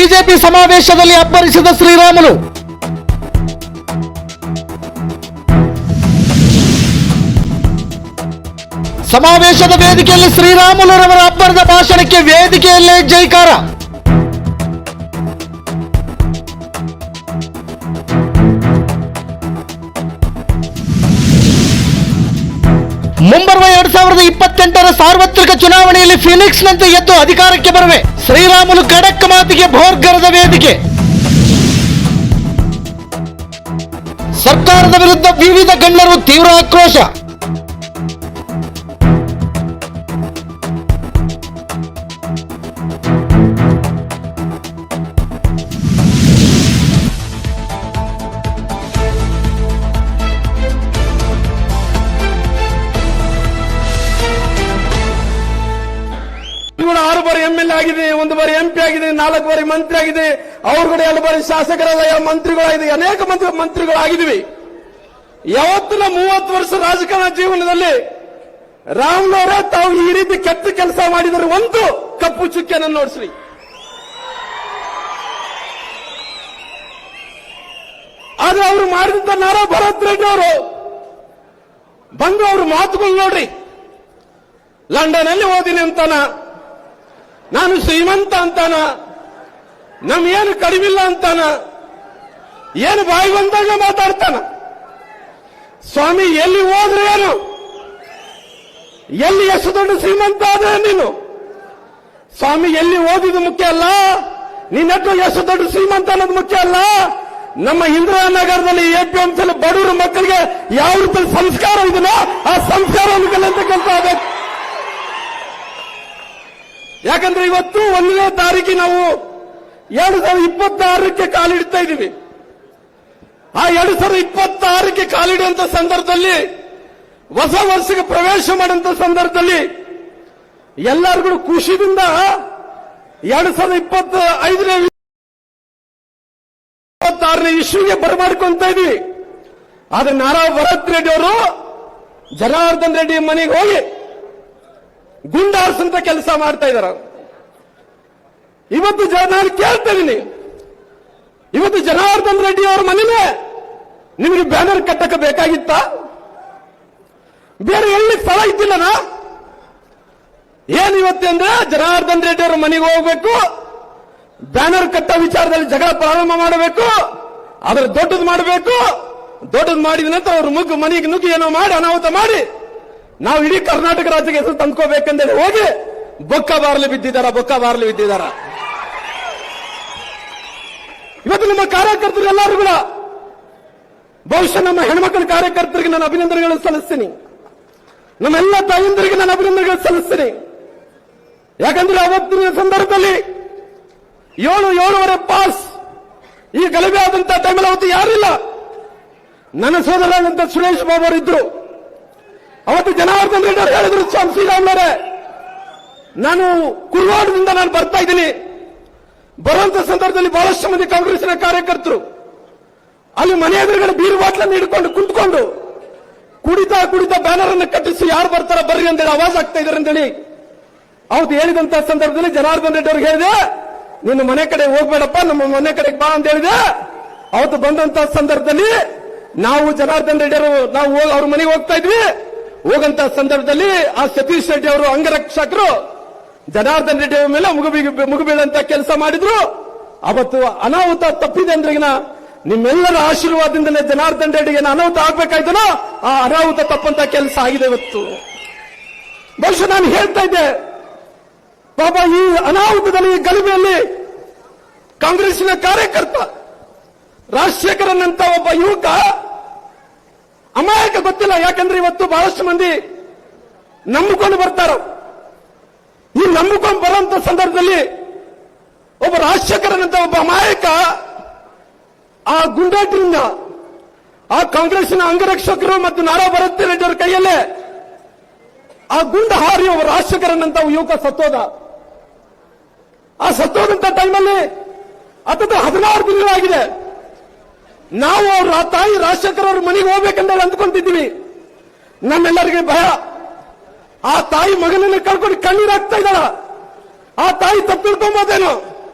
BJP ಸಮಾವೇಶದಲ್ಲಿ ಅಬ್ಬರಿಸಿದ ಶ್ರೀರಾಮುಲು. ಸಮಾವೇಶದ ವೇದಿಕೆಯಲ್ಲಿ ಶ್ರೀರಾಮುಲುರವರ ಅಬ್ಬರದ ಭಾಷಣಕ್ಕೆ ವೇದಿಕೆಯಲ್ಲೇ ಜೈಕಾರ. ಮುಂಬರುವ 2028ರ ಸಾರ್ವತ್ರಿಕ ಚುನಾವಣೆಯಲ್ಲಿ ಫಿನಿಕ್ಸ್ನಂತೆ ಎದ್ದು ಅಧಿಕಾರಕ್ಕೆ ಬರುವೆ. ಶ್ರೀರಾಮುಲು ಖಡಕ್ ಮಾತಿಗೆ ಭೋರ್ಗರದ ವೇದಿಕೆ. ಸರ್ಕಾರದ ವಿರುದ್ಧ ವಿವಿಧ ಗಣ್ಯರು ತೀವ್ರ ಆಕ್ರೋಶ. ಆರು ಬಾರಿ ಎಂಎಲ್ಎ ಆಗಿದೆ, ಒಂದು ಬಾರಿ ಎಂಪಿ ಆಗಿದೆ, 4 ಬಾರಿ ಮಂತ್ರಿ ಆಗಿದೆ, ಅವ್ರ ಕೂಡ 2 ಬಾರಿ ಶಾಸಕರಾದ ಮಂತ್ರಿಗಳಾಗಿದೆ, ಅನೇಕ ಮಂತ್ರಿಗಳಾಗಿದ್ವಿ. ಯಾವತ್ತಿನ 30 ವರ್ಷ ರಾಜಕಾರಣ ಜೀವನದಲ್ಲಿ ರಾಮನವರೇ ತಾವು ಈ ರೀತಿ ಕೆಟ್ಟ ಕೆಲಸ ಮಾಡಿದರೆ ಒಂದು ಕಪ್ಪು ಚುಕ್ಕೆಯನ್ನು ನೋಡಿಸ್ರಿ. ಆದ್ರೆ ಅವರು ಮಾಡಿದಂತ ನಾರಾ ಭರತ್ ರೆಡ್ಡಿ ಅವರು ಬಂದು ಅವ್ರ ಮಾತುಗಳು ನೋಡ್ರಿ. ಲಂಡನ್ ಅಲ್ಲಿ ಓದಿನಿ ಅಂತಾನ, ನಾನು ಶ್ರೀಮಂತ ಅಂತಾನ, ನಮ್ಗೇನು ಕಡಿಮಿಲ್ಲ ಅಂತಾನ, ಏನು ಬಾಯಿ ಬಂದಾಗ ಮಾತಾಡ್ತಾನ. ಸ್ವಾಮಿ ಎಲ್ಲಿ ಹೋದ್ರೆ ಏನು, ಎಲ್ಲಿ ಎಷ್ಟು ದೊಡ್ಡ ಶ್ರೀಮಂತ ಆದ್ರೆ ನೀನು? ಸ್ವಾಮಿ ಎಲ್ಲಿ ಓದಿದ್ದು ಮುಖ್ಯ ಅಲ್ಲ, ನಿನ್ನಟ್ಟು ಎಷ್ಟು ದೊಡ್ಡ ಶ್ರೀಮಂತ ಅನ್ನೋದು ಮುಖ್ಯ ಅಲ್ಲ. ನಮ್ಮ ಇಂದಿರಾನಗರದಲ್ಲಿ APMC ಬಡವರ ಮಕ್ಕಳಿಗೆ ಯಾವ ರೀತಿ ಸಂಸ್ಕಾರ ಇದೆಯೋ ಆ ಸಂಸ್ಕಾರವನ್ನು ಕಲಿಯಂತ ಕೆಲಸ ಆಗಬೇಕು. ಯಾಕಂದ್ರೆ ಇವತ್ತು 1ನೇ ತಾರೀಕಿಗೆ ನಾವು 2026ಕ್ಕೆ ಕಾಲಿಡ್ತಾ ಇದ್ದೀವಿ. ಆ 2026ಕ್ಕೆ ಕಾಲಿಡುವಂತ ಸಂದರ್ಭದಲ್ಲಿ, ಹೊಸ ವರ್ಷಕ್ಕೆ ಪ್ರವೇಶ ಮಾಡುವಂತ ಸಂದರ್ಭದಲ್ಲಿ ಎಲ್ಲರಿಗೂ ಖುಷಿಯಿಂದ 2025ನೇ 26ನೇ ಇಶ್ಯೂಗೆ ಬರಮಾಡ್ಕೊಂತ ಇದೀವಿ. ಆದ್ರೆ ನಾರಾ ಭರತ್ ರೆಡ್ಡಿ ಅವರು ಜನಾರ್ದನ್ ರೆಡ್ಡಿ ಮನೆಗೆ ಹೋಗಿ ಗುಂಡಾರ್ಸಂತ ಕೆಲಸ ಮಾಡ್ತಾ ಇದಾರ. ಇವತ್ತು ನಾನು ಕೇಳ್ತಾ ಇದೀನಿ, ಇವತ್ತು ಜನಾರ್ದನ್ ರೆಡ್ಡಿ ಅವರ ಮನೆಯೇ ನಿಮಗೆ ಬ್ಯಾನರ್ ಕಟ್ಟಕ್ಕೆ ಬೇಕಾಗಿತ್ತ? ಬೇರೆ ಎಲ್ಲಿ ಸ್ಥಳ ಇದ್ದಿಲ್ಲನಾ? ಏನ್ ಇವತ್ತಂದ್ರೆ ಜನಾರ್ದನ್ ರೆಡ್ಡಿ ಅವರ ಮನೆಗೆ ಹೋಗ್ಬೇಕು, ಬ್ಯಾನರ್ ಕಟ್ಟ ವಿಚಾರದಲ್ಲಿ ಜಗಳ ಪ್ರಾರಂಭ ಮಾಡಬೇಕು, ಅದರ ದೊಡ್ಡದು ಮಾಡಬೇಕು. ದೊಡ್ಡದು ಮಾಡಿದ ನಂತರ ಅವ್ರ ಮನೆಗೆ ನುಗ್ಗಿ ಏನೋ ಮಾಡಿ ಅನಾಹುತ ಮಾಡಿ ನಾವು ಇಡೀ ಕರ್ನಾಟಕ ರಾಜ್ಯಕ್ಕೆ ಹೆಸರು ತಂದ್ಕೋಬೇಕಂದೇಳಿ ಹೋಗಿ ಬೊಕ್ಕ ಬಾರ್ಲಿ ಬಿದ್ದಿದ್ದಾರ. ಇವತ್ತು ನಮ್ಮ ಕಾರ್ಯಕರ್ತರಿಗೆಲ್ಲರೂ ಕೂಡ, ಬಹುಶಃ ನಮ್ಮ ಹೆಣ್ಮಕ್ಳ ಕಾರ್ಯಕರ್ತರಿಗೆ ನಾನು ಅಭಿನಂದನೆಗಳನ್ನು ಸಲ್ಲಿಸ್ತೀನಿ, ನಮ್ಮೆಲ್ಲ ತಾಯಂದರಿಗೆ ನಾನು ಅಭಿನಂದನೆಗಳನ್ನು ಸಲ್ಲಿಸ್ತೀನಿ. ಯಾಕಂದ್ರೆ ಅವತ್ತಿನ ಸಂದರ್ಭದಲ್ಲಿ 7-7.5 ಪಾಸ್ ಈ ಗಲಭೆ ಆದಂತ ಟೈಮಲ್ಲಿ ಅವತ್ತು ಯಾರಿಲ್ಲ. ನನ್ನ ಸೋದರರಾದಂತ ಸುರೇಶ್ ಬಾಬು ಅವರು ಇದ್ರು. ಅವತ್ತು ಜನಾರ್ದನ್ ರೆಡ್ಡಿ ಅವರು ಹೇಳಿದ್ರು, ಸ್ವಾಮಿ ಶ್ರೀರಾಮುಲರೇ, ನಾನು ಕುರುವಾಡದಿಂದ ನಾನು ಬರ್ತಾ ಇದ್ದೀನಿ. ಬರುವಂತ ಸಂದರ್ಭದಲ್ಲಿ ಬಹಳಷ್ಟು ಮಂದಿ ಕಾಂಗ್ರೆಸ್ನ ಕಾರ್ಯಕರ್ತರು ಅಲ್ಲಿ ಮನೆ ಎದುರುಗಡೆ ಬೀರು ಬಾಟ್ಲನ್ನು ಹಿಡ್ಕೊಂಡು ಕುಂತ್ಕೊಂಡು ಕುಡಿತಾ ಬ್ಯಾನರ್ ಅನ್ನು ಕಟ್ಟಿಸಿ ಯಾರು ಬರ್ತಾರ ಬರ್ರಿ ಅಂತೇಳಿ ಆವಾಜ್ ಆಗ್ತಾ ಇದಾರೆ ಅಂತೇಳಿ ಅವತ್ತು ಹೇಳಿದಂತ ಸಂದರ್ಭದಲ್ಲಿ ಜನಾರ್ದನ್ ರೆಡ್ಡಿ ಅವ್ರಿಗೆ ಹೇಳಿದೆ, ನಿನ್ನ ಮನೆ ಕಡೆ ಹೋಗ್ಬೇಡಪ್ಪ, ನಮ್ಮ ಮನೆ ಕಡೆಗೆ ಬಾ ಅಂತ ಹೇಳಿದೆ. ಅವತ್ತು ಬಂದಂತ ಸಂದರ್ಭದಲ್ಲಿ ನಾವು ಜನಾರ್ದನ್ ರೆಡ್ಡಿ ಅವರು ನಾವು ಅವ್ರ ಮನೆಗೆ ಹೋಗ್ತಾ ಇದ್ವಿ. ಹೋಗಂತ ಸಂದರ್ಭದಲ್ಲಿ ಆ ಸತೀಶ್ ರೆಡ್ಡಿ ಅವರು ಅಂಗರಕ್ಷಕರು ಜನಾರ್ದನ್ ರೆಡ್ಡಿ ಅವರ ಮೇಲೆ ಮುಗುಬೀಳಂತ ಕೆಲಸ ಮಾಡಿದ್ರು. ಅವತ್ತು ಅನಾಹುತ ತಪ್ಪಿದೆ ಅಂದ್ರೆಗಿನ ನಿಮ್ಮೆಲ್ಲರ ಆಶೀರ್ವಾದದಿಂದಲೇ ಜನಾರ್ದನ್ ರೆಡ್ಡಿಗೆ ಅನಾಹುತ ಆಗ್ಬೇಕಾಯ್ತನೋ ಆ ಅನಾಹುತ ತಪ್ಪಂತ ಕೆಲಸ ಆಗಿದೆ ಇವತ್ತು. ಬಹುಶಃ ನಾನು ಹೇಳ್ತಾ ಇದ್ದೆ, ಪಾಪ ಈ ಅನಾಹುತದಲ್ಲಿ, ಈ ಗಲಭೆಯಲ್ಲಿ ಕಾಂಗ್ರೆಸ್ಸಿನ ಕಾರ್ಯಕರ್ತ ರಾಜಶೇಖರನ್ ಅಂತ ಒಬ್ಬ ಯುವಕ ಅಮಾಯಕ ಗೊತ್ತಿಲ್ಲ. ಯಾಕಂದ್ರೆ ಇವತ್ತು ಬಹಳಷ್ಟು ಮಂದಿ ನಂಬಿಕೊಂಡು ಬರ್ತಾರ. ಈ ನಂಬಿಕೊಂಡು ಬರುವಂತ ಸಂದರ್ಭದಲ್ಲಿ ಒಬ್ಬ ರಾಜಶೇಖರನ್ ಅಂತ ಒಬ್ಬ ಅಮಾಯಕ ಆ ಗುಂಡಾಟಿನಿಂದ ಆ ಕಾಂಗ್ರೆಸ್ಸಿನ ಅಂಗರಕ್ಷಕರು ಮತ್ತು ನಾರಾ ಭರತ್ ರೆಡ್ಡಿ ಅವರ ಕೈಯಲ್ಲೇ ಆ ಗುಂಡ ಹಾರಿ ಒಬ್ಬ ರಾಜಶೇಖರನ್ ಅಂತ ಯುವಕ ಸತ್ತೋದ. ಆ ಸತ್ತೋದಂತ ಟೈಮಲ್ಲಿ 16 ದಿನಗಳಾಗಿದೆ. ನಾವು ಅವ್ರ ತಾಯಿ ರಾಜಶೇಖರ್ ಅವ್ರ ಮನೆಗೆ ಹೋಗ್ಬೇಕಂತ ಅಂದ್ಕೊಂತಿದ್ದೀವಿ. ನಮ್ಮೆಲ್ಲರಿಗೆ ಭಯ. ಆ ತಾಯಿ ಮಗನನ್ನು ಕಳ್ಕೊಂಡು ಕಣ್ಣೀರಾಗ್ತಾ ಇದ್ದಾಳ. ಆ ತಾಯಿ ತಪ್ಪು ತಿಳ್ಕೊಂಬೋದೇನೋ.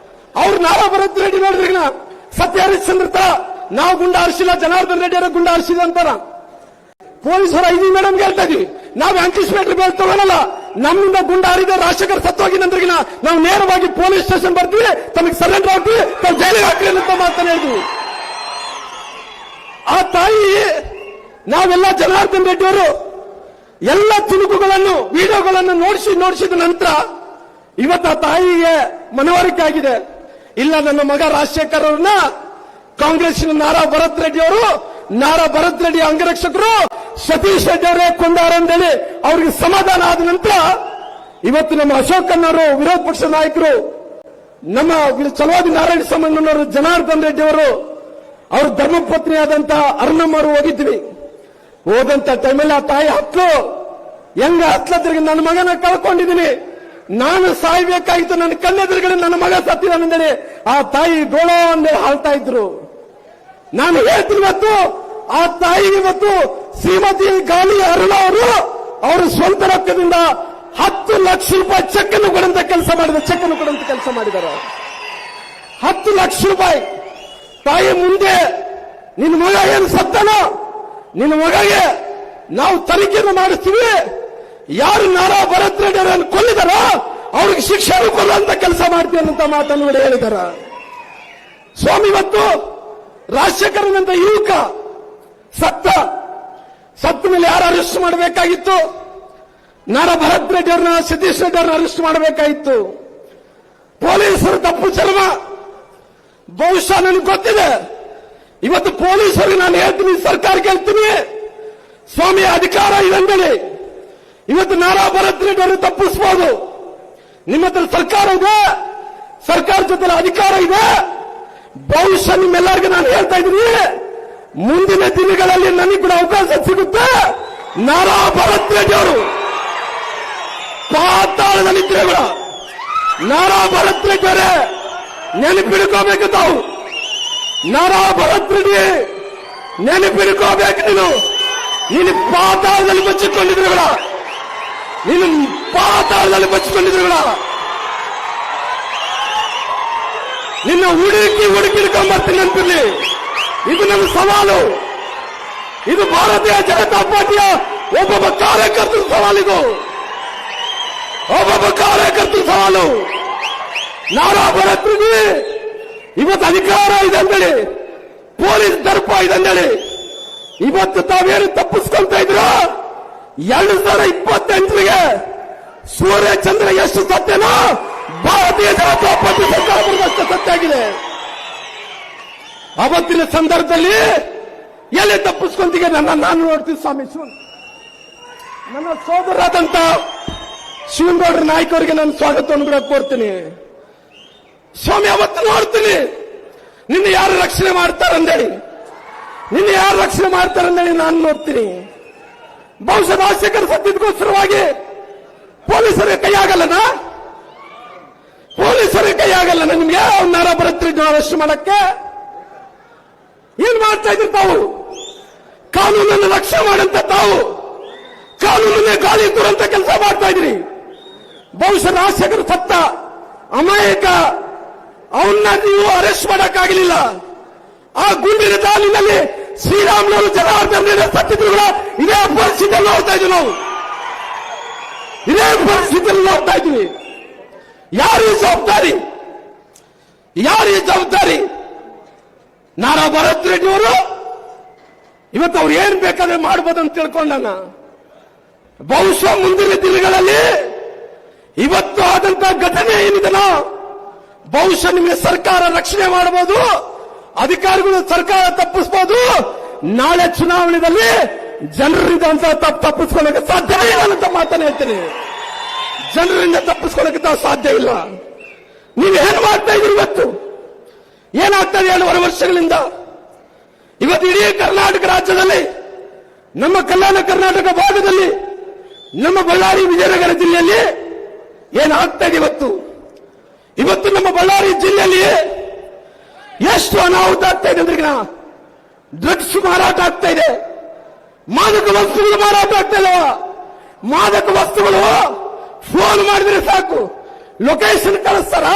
ಅವ್ರು ನಾರಾ ಭರತ್ ರೆಡ್ಡಿ ನೋಡ್ರಿ ಸತ್ಯ ಹರಿಶ್ಚಂದ್ರ ತರ ನಾವು ಗುಂಡ ಹಾರಿಸಿಲ್ಲ, ಜನಾರ್ದನ್ ರೆಡ್ಡಿ ಅವರ ಗುಂಡ ಹಾರಿಸಿದ ಅಂತಾರ. ಪೊಲೀಸರ ಐದು ಮೇಡಮ್ ಹೇಳ್ತಾ ಇದೀವಿ, ನಾವು ಆಂಟಿಸಿಪೇಟರಿ ಬೇಲ್ ತಗೊಳ್ಳಲ್ಲ. ನಮ್ಮಿಂದ ಗುಂಡ ಹಾರಿದ ರಾಜಶೇಖರ್ ಸತ್ತೋಗಿನಂದ್ರಿಗಿನ ನಾವು ನೇರವಾಗಿ ಪೊಲೀಸ್ ಸ್ಟೇಷನ್ ಬರ್ತೀವಿ, ತಮಗೆ ಸರೆಂಡರ್ ಆಗ್ತೀವಿ, ತಾವು ಜೈಲಿಗೆ ಹಾಕ್ರಿ ಅಂತ ಮಾತನ್ನ ಹೇಳಿದ್ವಿ. ಆ ತಾಯಿ ನಾವೆಲ್ಲ ಜನಾರ್ದನ್ ರೆಡ್ಡಿ ಅವರು ಎಲ್ಲ ತುಣುಕುಗಳನ್ನು ವಿಡಿಯೋಗಳನ್ನು ನೋಡಿಸಿದ ನಂತರ ಇವತ್ತು ಆ ತಾಯಿಗೆ ಮನವರಿಕೆ ಆಗಿದೆ. ಇಲ್ಲ, ನನ್ನ ಮಗ ರಾಜಶೇಖರ್ ಅವ್ರನ್ನ ಕಾಂಗ್ರೆಸ್ಸಿನ ನಾರಾ ಭರತ್ ರೆಡ್ಡಿ ಅವರು, ನಾರಾ ಭರತ್ ರೆಡ್ಡಿ ಅಂಗರಕ್ಷಕರು ಸತೀಶ್ ರೆಡ್ಡಿ ಅವರೇ ಕೊಂದಾರಂತೇಳಿ ಅವ್ರಿಗೆ ಸಮಾಧಾನ ಆದ ನಂತರ ಇವತ್ತು ನಮ್ಮ ಅಶೋಕ್ ಅವರು ವಿರೋಧ ಪಕ್ಷದ ನಾಯಕರು, ನಮ್ಮ ಚಲವಾದಿ ನಾರಾಯಣ ಸ್ವಾಮಣ್ಣನವರು, ಜನಾರ್ದನ್ ರೆಡ್ಡಿ ಅವರು, ಅವ್ರ ಧರ್ಮಪತ್ನಿಯಾದಂತ ಅರ್ಣಮ್ಮ ಅವರು ಹೋಗಿದ್ವಿ. ಹೋದಂತ ಟೈಮಲ್ಲಿ ಆ ತಾಯಿ ಹೆಂಗ ಹತ್ಲದ್ರಿಗೆ ನನ್ನ ಮಗನ ಕಳ್ಕೊಂಡಿದ್ದೀನಿ, ನಾನು ಸಾಯ್ಬೇಕಾಗಿತ್ತು, ನನ್ನ ಕಣ್ಣೆದುರುಗಡೆ ನನ್ನ ಮಗ ಸತ್ತಿದ್ದಾನೆಂದೇಳಿ ಆ ತಾಯಿ ಗೋಳೋ ಅಂದೇ ಹಾಳ್ತಾ ಇದ್ರು. ನಾನು ಹೇಳ್ತೀನಿ, ಇವತ್ತು ಆ ತಾಯಿ ಇವತ್ತು ಶ್ರೀಮತಿ ಗಾಲಿ ಅರುಣ ಅವರು ಸ್ವಂತ ರೊಕ್ಕದಿಂದ 10 ಲಕ್ಷ ರೂಪಾಯಿ ಚೆಕ್ ಅನ್ನು ಕೊಡುವಂತ ಕೆಲಸ ಮಾಡಿದ್ದಾರೆ. 10 ಲಕ್ಷ ರೂಪಾಯಿ ತಾಯಿ ಮುಂದೆ ನಿನ್ನ ಮಗ ಏನು ಸತ್ತನೋ, ನಿನ್ನ ಮಗಗೆ ನಾವು ತನಿಖೆಯನ್ನು ಮಾಡಿಸ್ತೀವಿ, ಯಾರು ನಾರಾ ಭರತ್ ರೆಡ್ಡಿ ಅವರನ್ನು ಕೊಲ್ಲಿದಾರೋ ಅವ್ರಿಗೆ ಶಿಕ್ಷೆಯನ್ನು ಕೊಲ್ಲುವಂತ ಕೆಲಸ ಮಾಡ್ತೀವಿ ಅಂತ ಮಾತನ್ನು ಕೂಡ ಹೇಳಿದಾರ. ಸ್ವಾಮಿ, ಇವತ್ತು ರಾಜಶೇಖರನಂತ ಯುವಕ ಸತ್ತ ಮೇಲೆ ಯಾರು ಅರೆಸ್ಟ್ ಮಾಡಬೇಕಾಗಿತ್ತು? ನಾರಾ ಭರತ್ ರೆಡ್ಡಿ ಅವ್ರನ್ನ, ಸತೀಶ್ ರೆಡ್ಡಿ ಅವ್ರನ್ನ ಅರೆಸ್ಟ್ ಮಾಡಬೇಕಾಗಿತ್ತು. ಪೊಲೀಸರು ತಪ್ಪು ಚರ್ಮ. ಬಹುಶಃ ನನಗೆ ಗೊತ್ತಿದೆ, ಇವತ್ತು ಪೊಲೀಸರಿಗೆ ನಾನು ಹೇಳ್ತೀನಿ, ಸರ್ಕಾರಕ್ಕೆ ಹೇಳ್ತೀನಿ, ಸ್ವಾಮಿ ಅಧಿಕಾರ ಇದಂದೇಳಿ ಇವತ್ತು ನಾರಾ ಭರತ್ ರೆಡ್ಡಿ ಅವರು ತಪ್ಪಿಸಬಹುದು. ನಿಮ್ಮ ಹತ್ರ ಸರ್ಕಾರ ಇದೆ, ಸರ್ಕಾರ ಜೊತೆ ಅಧಿಕಾರ ಇದೆ. ಬಹುಶಃ ನಿಮ್ಮೆಲ್ಲರಿಗೂ ನಾನು ಹೇಳ್ತಾ ಇದ್ದೀನಿ, ಮುಂದಿನ ದಿನಗಳಲ್ಲಿ ನನಗೆ ಕೂಡ ಅವಕಾಶ ಸಿಗುತ್ತೆ. ನಾರಾ ಭರತ್ ರೆಡ್ಡಿ ಅವರು ಪಾತಾಳದಲ್ಲಿದ್ರೆ ಕೂಡ ನಾರಾ ಭರತ್ ರೆಡ್ಡಿ ಅವರೇ ನೆನಪಿಡ್ಕೋಬೇಕು. ತಾವು ನಾರಾ ಭರತ್ ರೆಡ್ಡಿ ನೆನಪಿಡ್ಕೋಬೇಕು. ನೀನು ಪಾತಾಳದಲ್ಲಿ ಬಚ್ಚಿಕೊಂಡಿದ್ರು ಕೂಡ, ನೀನು ಪಾತಾಳದಲ್ಲಿ ಬಚ್ಚಿಕೊಂಡಿದ್ರು ಕೂಡ, ನಿನ್ನ ಹುಡುಕಿಡ್ಕೊಂಡ್ಬರ್ತೀನಿ ಅಂತಿರ್ಲಿ. ಇದು ನನ್ನ ಸವಾಲು. ಇದು ಭಾರತೀಯ ಜನತಾ ಪಾರ್ಟಿಯ ಒಬ್ಬೊಬ್ಬ ಕಾರ್ಯಕರ್ತರ ಸವಾಲಿದು, ಒಬ್ಬೊಬ್ಬ ಕಾರ್ಯಕರ್ತರ ಸವಾಲು. ನಾರಾ ಭರತ್ ರೆಡ್ಡಿ ಇವತ್ತು ಅಧಿಕಾರ ಇದೆ ಅಂದೇಳಿ, ಪೊಲೀಸ್ ದರ್ಪ ಇದೆ ಅಂದೇಳಿ ಇವತ್ತು ತಾವೇನು ತಪ್ಪಿಸ್ಕೊಂತ ಇದ್ರು. 2028ರಿಗೆ ಸೂರ್ಯಚಂದ್ರ ಎಷ್ಟು ಸತ್ಯನೋ ಭಾರತೀಯ ಜನತಾ ಪಾರ್ಟಿ ಸರ್ಕಾರ ಬರುವಷ್ಟು ಸತ್ಯ ಆಗಿದೆ. ಅವತ್ತಿನ ಸಂದರ್ಭದಲ್ಲಿ ಎಲ್ಲಿ ತಪ್ಪಿಸ್ಕೊಂತಿಗೆ ನಾನು ನೋಡ್ತೀನಿ. ಸ್ವಾಮಿ ನನ್ನ ಸೋದರಾದಂತ ಶಿವನಗೌಡರ ನಾಯಕರಿಗೆ ನಾನು ಸ್ವಾಗತವನ್ನು ಕೂಡ ಕೋರ್ತೀನಿ. ಸ್ವಾಮಿ, ಅವತ್ತು ನೋಡ್ತೀನಿ ನಿನ್ನ ಯಾರು ರಕ್ಷಣೆ ಮಾಡ್ತಾರಂದೇಳಿ, ನಾನು ನೋಡ್ತೀನಿ. ಬಹುಶಃ ರಾಜಶೇಖರ್ ಸತ್ತಿದ್ದಕ್ಕೋಸ್ಕರವಾಗಿ ಪೊಲೀಸರಿಗೆ ಕೈ ಆಗಲ್ಲನ ನಿಮ್ಗೆ ನಾರಾ ಭರತ್ ರೆಡ್ಡಿ ಅರೆಸ್ಟ್ ಮಾಡಕ್ಕೆ? ಏನ್ ಮಾಡ್ತಾ ಇದ್ರಿ ತಾವು? ಕಾನೂನನ್ನು ರಕ್ಷಣೆ ಮಾಡಂತ ತಾವು ಕಾನೂನನ್ನೇ ಗಾಳಿ ಕೊಡುವಂತ ಕೆಲಸ ಮಾಡ್ತಾ ಇದ್ರಿ. ಬಹುಶಃ ರಾಜಶೇಖರ್ ಸತ್ತ ಅಮಾಯಕ, ಅವನ್ನ ನೀವು ಅರೆಸ್ಟ್ ಮಾಡಕ್ಕಾಗಲಿಲ್ಲ. ಆ ಗುಂಡಿನ ದಾಳಿನಲ್ಲಿ ಶ್ರೀರಾಮುಲು ಜನಾರ್ದನ್ ರೆಡ್ಡಿ ಸತ್ತಿದ್ರು ಕೂಡ ಇದೇ ಪರಿಸ್ಥಿತಿಯಲ್ಲಿ ನೋಡ್ತಾ ಇದ್ವಿ ನಾವು. ಯಾರು ಜವಾಬ್ದಾರಿ? ನಾರಾ ಭರತ್ ರೆಡ್ಡಿ ಅವರು ಇವತ್ತು ಅವ್ರು ಏನ್ ಬೇಕಾದ್ರೆ ಮಾಡ್ಬೋದಂತ ತಿಳ್ಕೊಂಡನ. ಬಹುಶಃ ಮುಂದಿನ ದಿನಗಳಲ್ಲಿ ಇವತ್ತು ಆದಂತ ಘಟನೆ ಏನಿದೆನೋ ಬಹುಶಃ ನಿಮಗೆ ಸರ್ಕಾರ ರಕ್ಷಣೆ ಮಾಡಬಹುದು, ಅಧಿಕಾರಿಗಳು ಸರ್ಕಾರ ತಪ್ಪಿಸಬಹುದು. ನಾಳೆ ಚುನಾವಣೆಯಲ್ಲಿ ಜನರಿಂದ ತಪ್ಪಿಸ್ಕೊಳ್ಳಕ್ಕೆ ಸಾಧ್ಯ ಇಲ್ಲ ಅಂತ ಮಾತನ್ನ ಹೇಳ್ತೀನಿ. ಜನರಿಂದ ತಪ್ಪಿಸ್ಕೊಳ್ಳಕ್ಕೆ ಸಾಧ್ಯ ಇಲ್ಲ. ನೀವೇನು ಮಾಡ್ತಾ ಇದ್ದೀರಿ? ಇವತ್ತು ಏನಾಗ್ತದೆ 2.5 ವರ್ಷಗಳಿಂದ? ಇವತ್ತು ಇಡೀ ಕರ್ನಾಟಕ ರಾಜ್ಯದಲ್ಲಿ, ನಮ್ಮ ಕಲ್ಯಾಣ ಕರ್ನಾಟಕ ಭಾಗದಲ್ಲಿ, ನಮ್ಮ ಬಳ್ಳಾರಿ ವಿಜಯನಗರ ಜಿಲ್ಲೆಯಲ್ಲಿ ಏನಾಗ್ತಾ ಇದೆ? ಇವತ್ತು ನಮ್ಮ ಬಳ್ಳಾರಿ ಜಿಲ್ಲೆಯಲ್ಲಿ ಎಷ್ಟು ಅನಾಹುತ ಆಗ್ತಾ ಇದೆ ಅಂದ್ರೆ, ಡ್ರಗ್ಸ್ ಮಾರಾಟ ಆಗ್ತಾ ಇದೆ, ಮಾದಕ ವಸ್ತುಗಳು ಮಾರಾಟ ಆಗ್ತಾ ಇದಾವ. ಮಾದಕ ವಸ್ತುಗಳು ಫೋನ್ ಮಾಡಿದ್ರೆ ಸಾಕು, ಲೊಕೇಶನ್ ಕಳಿಸ್ತಾರ,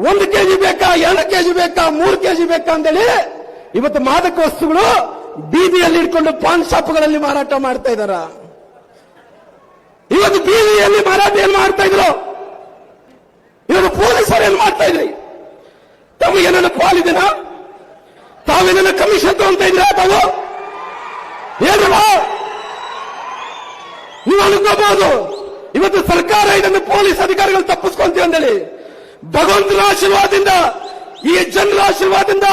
1 ಕೆಜಿ ಬೇಕಾ, 2 ಕೆಜಿ ಬೇಕಾ, 3 ಕೆಜಿ ಬೇಕಾ ಅಂತೇಳಿ ಇವತ್ತು ಮಾದಕ ವಸ್ತುಗಳು ಬೀದಿಯಲ್ಲಿ ಇಟ್ಕೊಂಡು ಪಾನ್ ಶಾಪ್ಗಳಲ್ಲಿ ಮಾರಾಟ ಮಾಡ್ತಾ ಇದಾರ. ಇವತ್ತು ಬೀದಿಯಲ್ಲಿ ಮಾರಾಟ ಏನ್ ಮಾಡ್ತಾ ಇದ್ರು, ಇವತ್ತು ಪೊಲೀಸರು ಏನ್ ಮಾಡ್ತಾ ಇದ್ರಿ? ತಮಗೇನ ಪಾಲಿದಿನ? ತಾವೇನ ಕಮಿಷನ್ ತಗೊಂತ ಇದ್ರ? ತಾವು ಏನಲ್ಲ ನೀವು ಅನ್ಕೋಬಹುದು. ಇವತ್ತು ಸರ್ಕಾರ ಇದನ್ನು ಪೊಲೀಸ್ ಅಧಿಕಾರಿಗಳು ತಪ್ಪಿಸ್ಕೊಂತೀವಿ ಅಂತೇಳಿ ಭಗವಂತನ ಆಶೀರ್ವಾದದಿಂದ, ಈ ಜನರ ಆಶೀರ್ವಾದದಿಂದ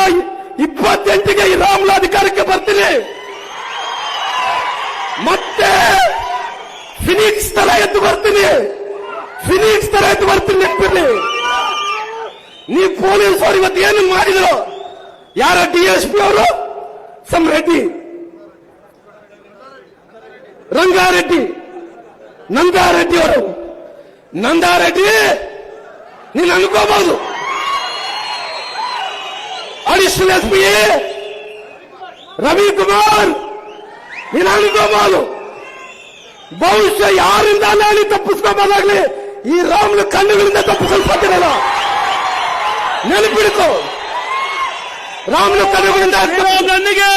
28ಗೆ ಈ ರಾಮುಲು ಅಧಿಕಾರಕ್ಕೆ ಬರ್ತೀನಿ. ಮತ್ತೆ ಫಿನಿಕ್ಸ್ ತರ ಎದ್ದು ಬರ್ತೀನಿ, ಫಿನಿಕ್ಸ್ ತರ ಎದ್ದು ಬರ್ತೀನಿ. ನೆನಪಿರ್ಲಿ, ನೀವು ಪೊಲೀಸ್ ಅವರು ಇವತ್ತು ಏನು ಮಾಡಿದ್ರು? ಯಾರ ಡಿಎಸ್ಪಿ ಅವರು? ಸಮ್ ರೆಡ್ಡಿ, ರಂಗಾರೆಡ್ಡಿ, ನಂದಾರೆಡ್ಡಿ ಅವರು. ನಂದಾರೆಡ್ಡಿ ನೀನು ಅನ್ಕೋಬಹುದು, ಅಡಿಷನಲ್ ಎಸ್ಪಿ ರವಿಕುಮಾರ್ ನೀನು ಅನ್ಕೋಬಹುದು. ಬಹುಶಃ ಯಾರಿಂದ ಅಲ್ಲಿ ತಪ್ಪಿಸ್ಕೋಬಹುದಾಗ್ಲಿ, ಈ ರಾಮುಲು ಕಣ್ಣುಗಳಿಂದ ತಪ್ಪಿಸಲು ಸಾಧ್ಯವಿಲ್ಲ. ನೆನಪಿಡ್ಕೋ, ರಾಮುಲು ಕಣ್ಣುಗಳಿಂದ ನನಗೆ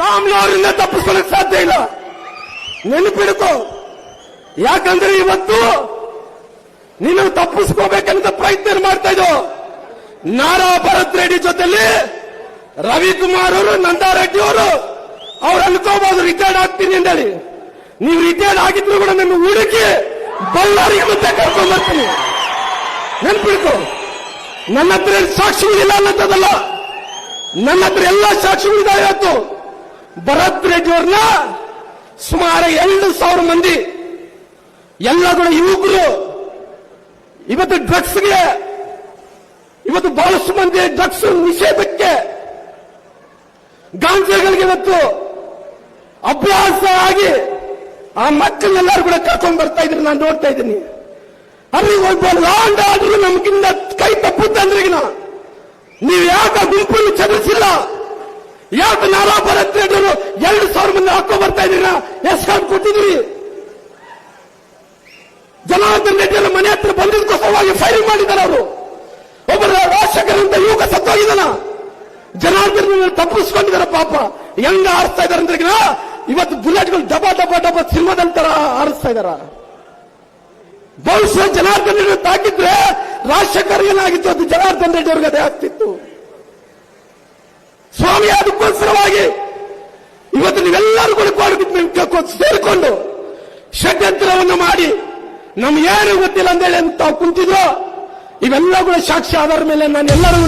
ರಾಮುಲು ಅವರಿಂದ ತಪ್ಪಿಸ್ಕೊಳ್ಳಕ್ಕೆ ಸಾಧ್ಯ ಇಲ್ಲ. ನೆನಪಿಡ್ಕೋ, ಯಾಕಂದ್ರೆ ಇವತ್ತು ನೀನು ತಪ್ಪಿಸ್ಕೋಬೇಕಂತ ಪ್ರಯತ್ನ ಮಾಡ್ತಾ ಇದ್ದೋ. ನಾರಾ ಭರತ್ ರೆಡ್ಡಿ ಜೊತೆಲಿ ರವಿಕುಮಾರ್ ಅವರು, ನಂದಾರೆಡ್ಡಿ ಅವರು, ಅವ್ರು ಅನ್ಕೋಬಹುದು ರಿಟೈರ್ಡ್ ಆಗ್ತೀನಿ ಅಂತೇಳಿ. ನೀವು ರಿಟೈರ್ಡ್ ಆಗಿದ್ರು ಕೂಡ ನನ್ನ ಹುಡುಕಿ ಬಳ್ಳಾರಿಗೆ ಮತ್ತೆ ಕರ್ಕೊಂಡ್ ಬರ್ತೀನಿ. ನೆನ್ಪಿಡ್ಕೊ, ನನ್ನ ಹತ್ರ ಸಾಕ್ಷಿಗಳಿಲ್ಲ ಅನ್ನೋದಲ್ಲ, ನನ್ನ ಹತ್ರ ಎಲ್ಲ ಸಾಕ್ಷಿಗಳಿದ್ದಾವೆ. ಇವತ್ತು ಭರತ್ ರೆಡ್ಡಿ ಅವ್ರನ್ನ ಸುಮಾರು 2,000 ಮಂದಿ ಎಲ್ಲ ಕೂಡ ಯುವಕರು ಇವತ್ತು ಡ್ರಗ್ಸ್ಗೆ, ಇವತ್ತು ಬಹಳಷ್ಟು ಮಂದಿ ಡ್ರಗ್ಸ್ ನಿಷೇಧಕ್ಕೆ, ಗಾಂಜಾಗಳಿಗೆ ಇವತ್ತು ಅಭ್ಯಾಸ ಆಗಿ ಆ ಮಕ್ಕಳನ್ನೆಲ್ಲರೂ ಕೂಡ ಕರ್ಕೊಂಡು ಬರ್ತಾ ಇದ್ರು. ನಾನು ನೋಡ್ತಾ ಇದ್ದೀನಿ. ಅಲ್ಲಿ ಒಬ್ಬ ಲಾ ಅಂಡ್ ಆರ್ಡರ್ ನಮ್ಗಿಂತ ಕೈ ತಪ್ಪುತ್ತಂದ್ರಿಗಿನ ನೀವು ಯಾಕೆ ಗುಂಪನ್ನು ಚದುರಿಸಿಲ್ಲ? ಯಾಕೆ ನಾರಾ ಭರತ್ ರೆಡ್ಡಿ ಅವರು 2,000 ಮಂದಿ ಹಾಕೋ ಬರ್ತಾ ಇದ್ದೀರ? ಎಸ್ಕಾರ್ಟ್ ಕೊಟ್ಟಿದ್ರಿ. ಜನಾರ್ದನ್ ರೆಡ್ಡಿ ಅವರ ಮನೆ ಹತ್ರ ಬಂದಿದ್ದಕ್ಕೋಸ್ಕರವಾಗಿ ಫೈರಿಂಗ್ ಮಾಡಿದ್ದಾರೆ. ಅವರು ಒಬ್ಬರ ರಾಜಶೇಖರಂತ ಯುವಕ ಸತ್ತೋಗಿದ್ದಾನ. ಜನಾರ್ದನ್ ತಪ್ಪಿಸ್ಕೊಂಡಿದ್ದಾರೆ. ಪಾಪ ಹೆಂಗ ಆರಿಸ್ತಾ ಇದಾರೆ ಅಂದ್ರೆ ಇವತ್ತು ಬುಲೆಟ್ಗಳು ಡಬ ಡಬ ಡಬ ಸಿನಿಮಾದಲ್ಲಿ ತರ ಆರಿಸ್ತಾ ಇದಾರ. ಬಹುಶಃ ಜನಾರ್ದನ್ ರೆಡ್ಡಿ ತಾಕಿದ್ರೆ ರಾಜಶೇಖರ್ ಏನಾಗಿತ್ತು, ಅದು ಜನಾರ್ದನ್ ರೆಡ್ಡಿ ಅವ್ರಿಗೆ ಅದೇ ಆಗ್ತಿತ್ತು. ಸ್ವಾಮಿ ಅದಕ್ಕೋಸ್ಕರವಾಗಿ ಇವತ್ತು ನೀವೆಲ್ಲರೂ ಕೂಡ ಸೇರಿಕೊಂಡು ಷಡ್ಯಂತ್ರವನ್ನು ಮಾಡಿ ನಮ್ಗೇನು ಗೊತ್ತಿಲ್ಲ ಅಂತೇಳಿ ತಾವು ಕುಂತಿದ್ರು. ಇವೆಲ್ಲ ಕೂಡ ಸಾಕ್ಷಿ ಆಧಾರ ಮೇಲೆ ನಾನು ಎಲ್ಲರೂ